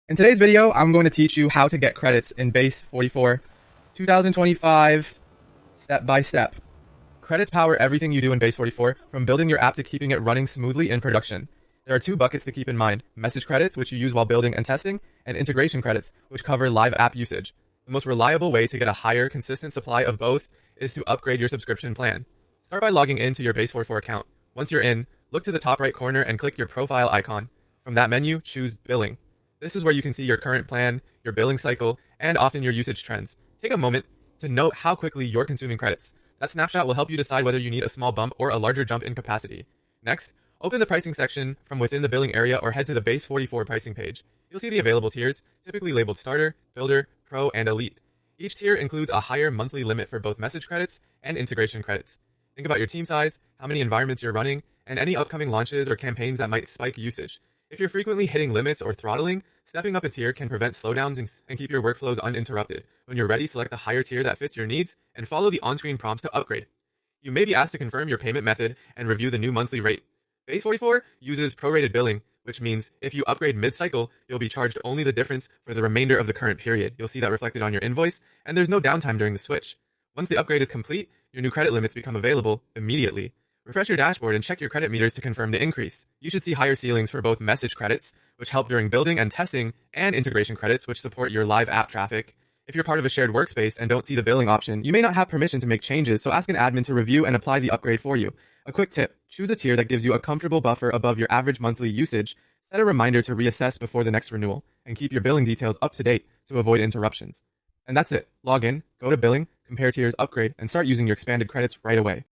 In today's video, I'm going to teach you how to get credits in Base44 2025 step by step. Credits power everything you do in Base44, from building your app to keeping it running smoothly in production. There are two buckets to keep in mind: message credits, which you use while building and testing, and integration credits, which cover live app usage. The most reliable way to get a higher, consistent supply of both is to upgrade your subscription plan. Start by logging into your Base44 account. Once you're in, look to the top right corner and click your profile icon. From that menu, choose Billing. This is where you can see your current plan, your billing cycle, and often your usage trends. Take a moment to note how quickly you're consuming credits. That snapshot will help you decide whether you need a small bump or a larger jump in capacity. Next, open the pricing section from within the billing area or head to the Base44 pricing page. You'll see the available tiers, typically labeled Starter, Builder, Pro, and Elite. Each tier includes a higher monthly limit for both message credits and integration credits. Think about your team size, how many environments you're running, and any upcoming launches or campaigns that might spike usage. If you're frequently hitting limits or throttling, stepping up a tier can prevent slowdowns and keep your workflows uninterrupted. When you're ready, select the higher tier that fits your needs and follow the on-screen prompts to upgrade. You may be asked to confirm your payment method and review the new monthly rate. Base44 uses prorated billing, which means if you upgrade mid-cycle, you'll be charged only the difference for the remainder of the current period. You'll see that reflected on your invoice, and there's no downtime during the switch. Once the upgrade is complete, your new credit limits become available immediately. Refresh your dashboard and check your credit meters to confirm the increase. You should see higher ceilings for both message credits, which help during building and testing, and integration credits, which support your live app traffic. If you're part of a shared workspace and don't see the billing option, you may not have permission to make changes, so ask an admin to review and apply the upgrade for you. A quick tip: choose a tier that gives you a comfortable buffer above your average monthly usage, set a reminder to reassess before the next renewal, and keep your billing details up to date to avoid interruptions. And that's it. Log in, go to billing, compare tiers, upgrade, and start using your expanded credits right away.